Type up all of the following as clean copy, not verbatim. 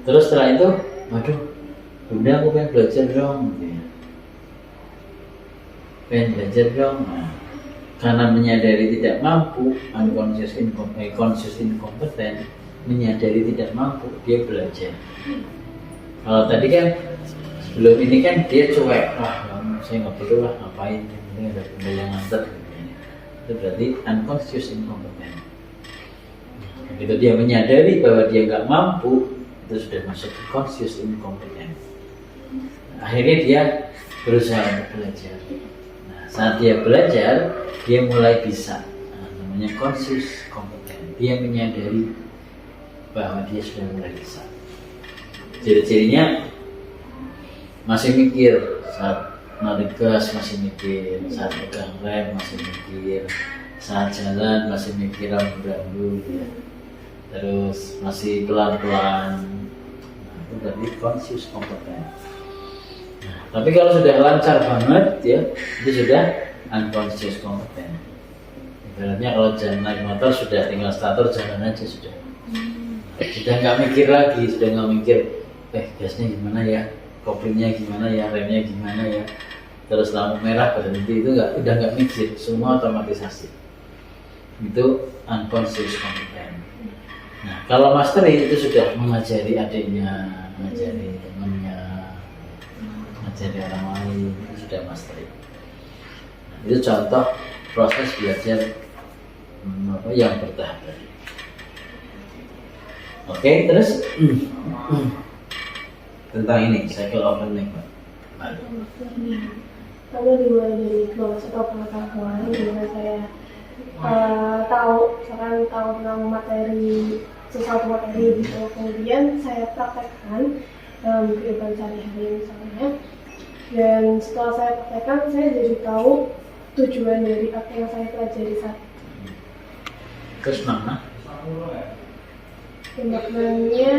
Terus setelah itu, waduh, bunda aku pengen belajar dong, gitu ya. Pengen belajar dong. Nah, karena menyadari tidak mampu, conscious incompetent, menyadari tidak mampu, dia belajar. Kalau tadi kan sebelum ini kan dia cuek, saya nggak perlu lah ngapain, ini ada benda yang nganter. Itu berarti unconscious incompetent. Begitu dia menyadari bahwa dia nggak mampu, itu sudah masuk ke conscious incompetent. Akhirnya dia berusaha untuk belajar. Nah, saat dia belajar, dia mulai bisa. Nah, namanya conscious competent. Dia menyadari bahwa dia sudah mulai bisa. Ciri-cirinya masih mikir, saat narik gas masih mikir, saat pegang rem masih mikir, saat jalan masih mikir rambu-rambu, ya. Terus masih pelan-pelan. Nah, itu berarti conscious competent. Nah, tapi kalau sudah lancar banget, ya, itu sudah unconscious competent. Ibaratnya kalau jalan naik motor sudah tinggal starter, jalan aja sudah. Sudah nggak mikir lagi, sudah nggak mikir, gasnya gimana ya, koplingnya gimana ya, remnya gimana ya, terus lampu merah berhenti, itu udah nggak mikir, semua otomatisasi. Itu unconscious competent. Nah, kalau mastery itu sudah mengajari adiknya, mengajari temannya, mengajari orang lain, itu sudah mastery. Nah, itu contoh proses belajar yang bertahap tadi. Oke, terus tentang ini cycle of learning, Pak. Kalau dimulai dari kelas atau pengetahuan, dimana saya tahu tentang materi, sesuatu materi gitu, kemudian saya praktekkan dalam kehidupan sehari-hari misalnya, dan setelah saya praktekkan, saya jadi tahu tujuan dari apa yang saya pelajari saat itu. Terus mana? Maknanya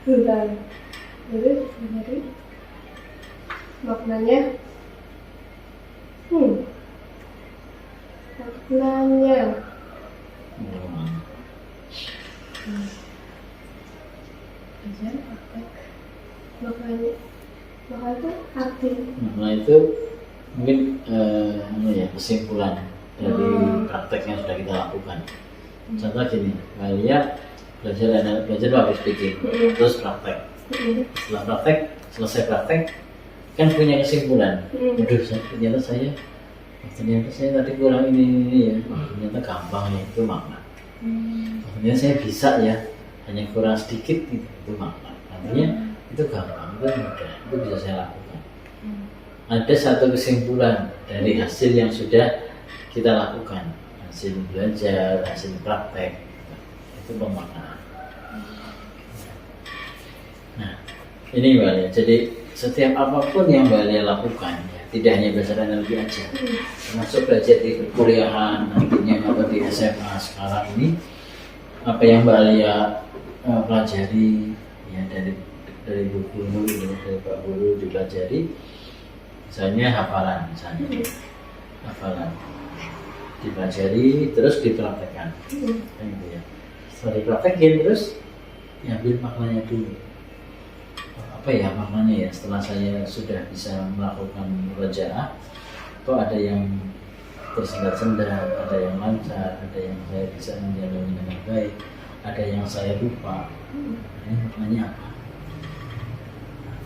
bentar, jadi maknanya belajar praktek, maknanya itu arti. Nah, itu mungkin kesimpulan dari praktek yang sudah kita lakukan. Contoh gini, Malia belajar public speaking, terus praktek. Setelah praktek, selesai praktek, kan punya kesimpulan. Waduh, ternyata saya tadi kurang ini ya. Ternyata gampang ya, itu makna. Ternyata saya bisa ya, hanya kurang sedikit gitu, itu makna. Artinya itu gampang, itu mudah, itu bisa saya lakukan. Ada satu kesimpulan dari hasil yang sudah kita lakukan, hasil belajar, hasil praktek, itu pemaknaan. Nah, ini Mbak Lia, jadi setiap apapun yang Mbak Lia lakukan, ya, tidak hanya belajar NLP aja, termasuk belajar di perkuliahan, nantinya apa di SMA sekarang ini, apa yang Mbak Lia pelajari, ya dari Bu Guru, dari Pak Guru dipelajari, misalnya hafalan, dipelajari terus dipraktekkan, gitu ya. Setelah dipraktekin terus diambil maknanya dulu. Apa ya maknanya ya? Setelah saya sudah bisa melakukan murojaah, itu ada yang tersendat-sendat, ada yang lancar, ada yang saya bisa menjalani dengan baik, ada yang saya lupa. Ini maknanya apa?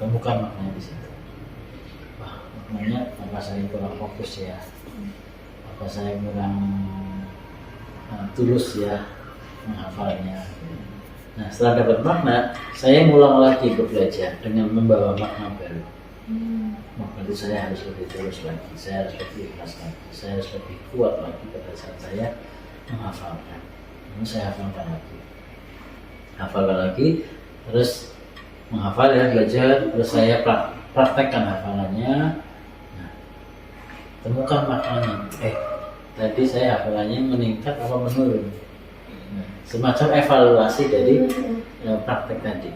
Temukan maknanya di situ. Wah, maknanya apa saya kurang fokus ya? Apa saya kurang tulus ya menghafalnya. Nah, setelah dapat makna, saya ngulang lagi belajar dengan membawa makna baru. Maka itu saya harus lebih tulus lagi, saya harus lebih ikhlas lagi, saya harus lebih kuat lagi pada saat saya menghafalkan. Ini saya hafalkan lagi, terus menghafal ya, belajar, terus saya praktekkan hafalannya. Nah, temukan maknanya. Tadi saya hafalannya meningkat apa menurun? Nah, semacam evaluasi dari praktek tadi.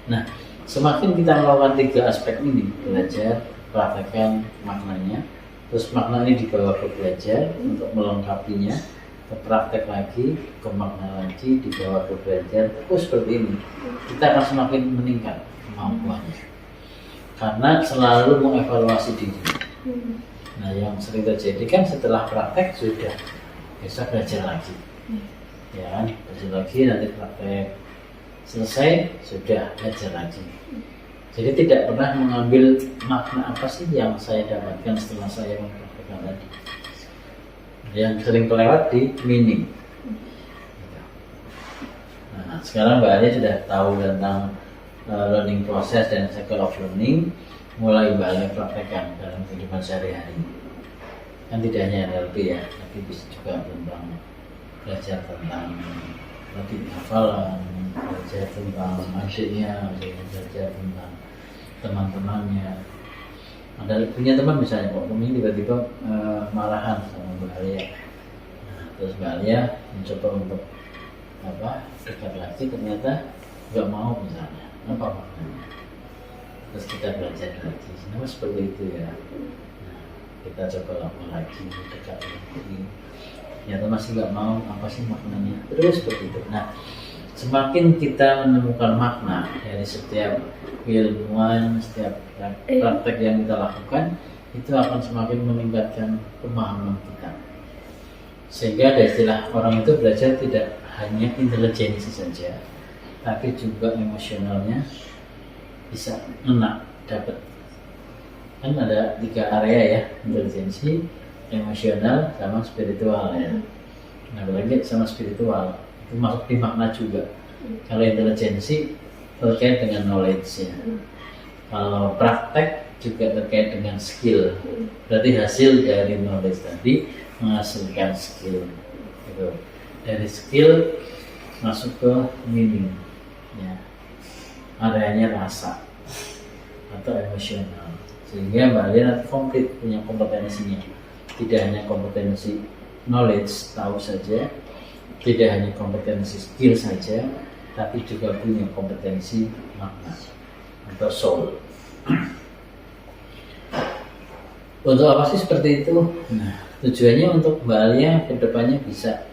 Nah, semakin kita melakukan 3 aspek ini, belajar, praktekkan maknanya, terus makna ini dibawa ke belajar untuk melengkapinya, ke praktek lagi, ke makna lagi, dibawa ke belajar, terus seperti ini, kita akan semakin meningkat kemampuannya. Karena selalu mengevaluasi diri. Nah, yang sering terjadi kan setelah praktek sudah besok belajar lagi, ya kan? Belajar lagi, nanti praktek selesai sudah belajar lagi. Jadi tidak pernah mengambil makna apa sih yang saya dapatkan setelah saya mempraktekkan tadi. Yang sering kelewat di meaning. Nah, sekarang Mbak Ali sudah tahu tentang learning process dan cycle of learning, mulai Mbak Ali praktekkan dalam kehidupan sehari-hari. Kan tidak hanya NLP ya, tapi bisa juga tentang belajar tentang latih hafalan, belajar tentang adiknya, belajar tentang teman-temannya. Ada punya teman misalnya kok ini tiba-tiba marahan sama Mbak Alia. Nah, terus Mbak Alia mencoba untuk dekat lagi, ternyata nggak mau misalnya. Apa maknanya? Terus kita belajar lagi. Kenapa seperti itu ya? Nah, kita coba lakukan lagi, dekat lagi. Ternyata masih nggak mau. Apa sih maknanya? Terus seperti itu. Nah, semakin kita menemukan makna dari setiap keilmuan, setiap praktek yang kita lakukan, itu akan semakin meningkatkan pemahaman kita. Sehingga ada istilah orang itu belajar tidak hanya intelijensi saja, tapi juga emosionalnya bisa enak dapat. Kan ada 3 area ya, intelijensi, emosional, sama spiritual ya. Nah, apalagi sama spiritual itu masuk di makna juga. Kalau intelijensi terkait dengan knowledge ya. Kalau praktek juga terkait dengan skill. Berarti hasil dari knowledge tadi menghasilkan skill. Gitu. Dari skill masuk ke meaning. Ya. Areanya rasa atau emosional. Sehingga Mbak Alia nanti komplit punya kompetensinya. Tidak hanya kompetensi knowledge, tahu saja, tidak hanya kompetensi skill saja, tapi juga punya kompetensi makna atau soul. Untuk apa sih seperti itu? Nah, tujuannya untuk Mbak Alia kedepannya bisa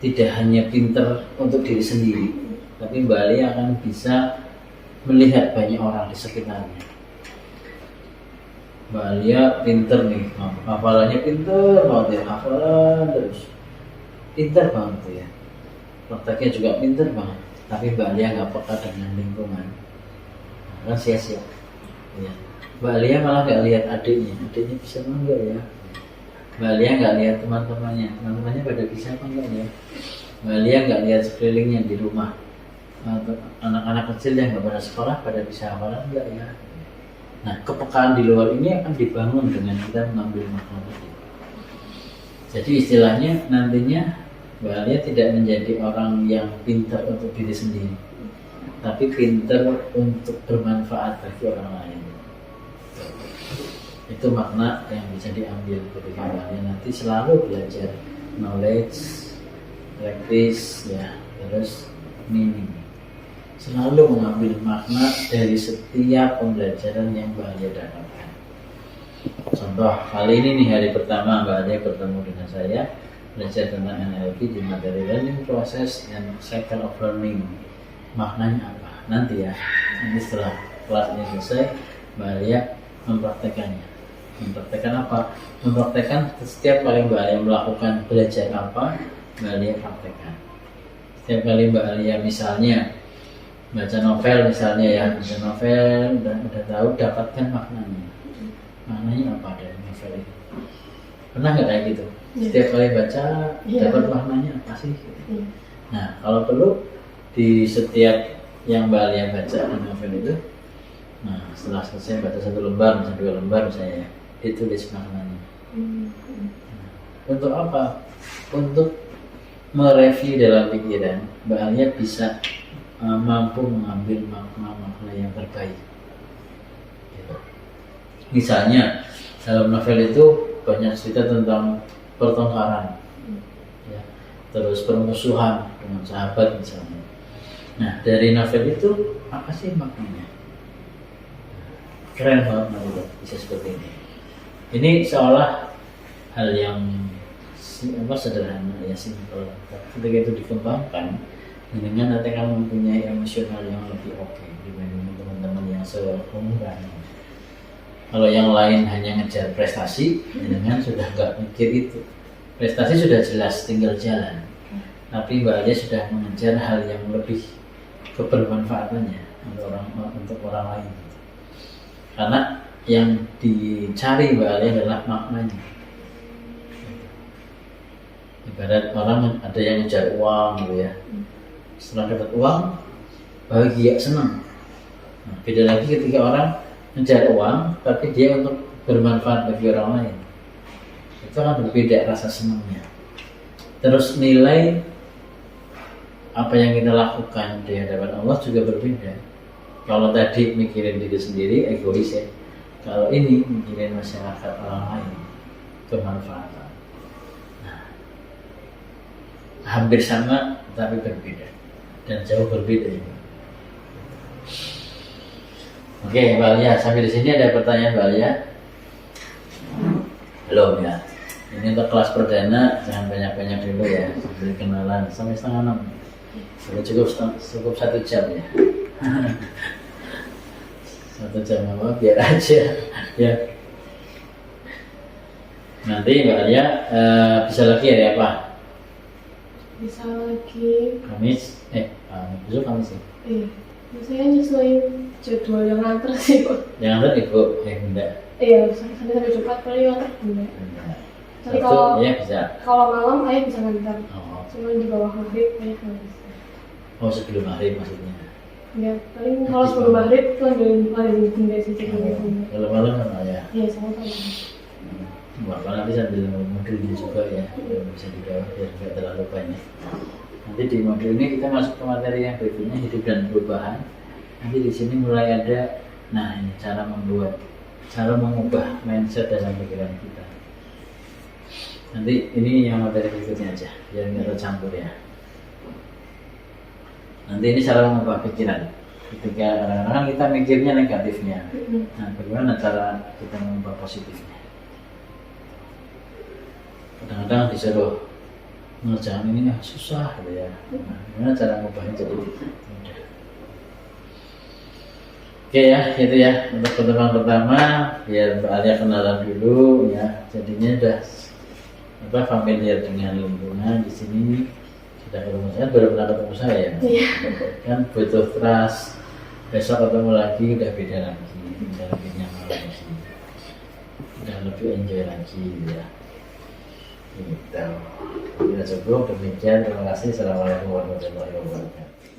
tidak hanya pinter untuk diri sendiri, tapi Mbak Alia akan bisa melihat banyak orang di sekitarnya. Mbak Alia pinter nih, hafalannya pinter banget ya, hafalan terus pinter banget tuh ya, prakteknya juga pinter banget, tapi Mbak Alia nggak peka dengan lingkungan, kan sia-sia ya. Mbak Alia malah nggak lihat adiknya bisa apa enggak ya, Mbak Alia nggak lihat teman-temannya pada bisa apa enggak ya, Mbak Alia nggak lihat sekelilingnya di rumah, anak-anak kecil yang nggak pada sekolah pada bisa hafalan enggak ya. Nah, kepekaan di luar ini akan dibangun dengan kita mengambil makna tadi. Jadi istilahnya nantinya Mbak Alia tidak menjadi orang yang pintar untuk diri sendiri, tapi pintar untuk bermanfaat bagi orang lain. Itu makna yang bisa diambil ketika Mbak Alia nanti selalu belajar knowledge, practice, ya, terus meaning. Selalu mengambil makna dari setiap pembelajaran yang Mbak Alia dapatkan. Contoh, kali ini nih hari pertama Mbak Alia bertemu dengan saya, belajar tentang NLP di materi learning process and cycle of learning. Maknanya apa? Nanti ya, nanti setelah kelas ini selesai, Mbak Alia mempraktekannya. Mempraktekkan apa? Mempraktekkan setiap kali Mbak Alia melakukan belajar apa, Mbak Alia praktekkan. Setiap kali Mbak Alia misalnya baca novel misalnya ya, baca novel udah tahu, dapatkan maknanya. Maknanya apa dari novel itu? Pernah nggak kayak gitu? Setiap kali baca dapat maknanya apa sih? Nah, kalau perlu di setiap yang Mbak Alia baca di novel itu, nah setelah selesai baca 1 lembar, misalnya 2 lembar misalnya, ditulis maknanya. Untuk apa? Untuk mereview dalam pikiran, Mbak Alia bisa mampu mengambil makna-makna yang terbaik. Gitu. Misalnya dalam novel itu banyak cerita tentang pertengkaran, ya, terus permusuhan dengan sahabat misalnya. Nah, dari novel itu apa sih maknanya? Keren banget novel bisa seperti ini. Ini seolah hal yang sederhana ya, simple. Ketika itu dikembangkan, dengan nanti kamu mempunyai emosional yang lebih oke dibanding teman-teman yang seumuran. Kalau yang lain hanya ngejar prestasi, dengan sudah nggak mikir itu. Prestasi sudah jelas, tinggal jalan. Tapi Mbak Alia sudah mengejar hal yang lebih kebermanfaatannya untuk orang lain. Karena yang dicari Mbak Alia adalah maknanya. Ibarat orang ada yang ngejar uang gitu ya. Setelah dapat uang, bahagia, senang. Nah, beda lagi ketika orang ngejar uang, tapi dia untuk bermanfaat bagi orang lain. Itu akan berbeda rasa senangnya. Terus nilai apa yang kita lakukan di hadapan Allah juga berbeda. Kalau tadi mikirin diri sendiri, egois ya. Kalau ini mikirin masyarakat orang lain, kemanfaatan. Nah, hampir sama tapi berbeda dan jauh berbeda ya. Oke, Mbak Alia, sampai di sini ada pertanyaan Mbak Alia? Belum ya. Ini untuk kelas perdana, jangan banyak-banyak dulu ya, sambil kenalan sampai setengah 6. Cukup 1 jam ya. 1 jam apa? Biar aja ya. Nanti Mbak Alia bisa lagi hari apa? Bisa lagi Kamis? Besok Kamis ya? iya, saya nyesuaiin jadwal yang nganter sih kok. Yang nganter Ibu enggak? Iya, sampai Jumat paling nganter enggak. Tapi kalau ya bisa. Kalau malam ayah bisa nganter. Oh. Cuma di bawah maghrib ayah nggak bisa. Oh, sebelum maghrib maksudnya? Ya, paling kalau sebelum maghrib itu ada bunda sih jadi bunda. Kalau malam kan ya? Iya, sama-sama. Bapak nanti sambil modulnya juga ya, bisa di bawah biar nggak terlalu banyak. Nanti di modul ini kita masuk ke materi yang berikutnya, hidup dan perubahan. Nanti di sini mulai ada, nah ini cara mengubah mindset dalam pikiran kita. Nanti ini yang materi berikutnya aja, biar nggak tercampur ya. Nanti ini cara mengubah pikiran. Ketika kadang-kadang kita mikirnya negatifnya, nah bagaimana cara kita mengubah positifnya? Kadang-kadang disuruh mengerjakan ini susah gitu ya. Nah, gimana cara mengubahnya jadi mudah? Oke ya, itu ya untuk pertemuan pertama, biar Mbak Alia kenalan dulu ya. Jadinya udah familiar dengan lingkungan di sini. Sudah ketemu saya, baru pernah ketemu saya ya. Kan butuh trust. Besok ketemu lagi udah beda lagi, udah lebih nyaman lagi, udah lebih enjoy lagi ya. Gitu. Kita cukup demikian. Terima kasih. Assalamualaikum warahmatullahi wabarakatuh.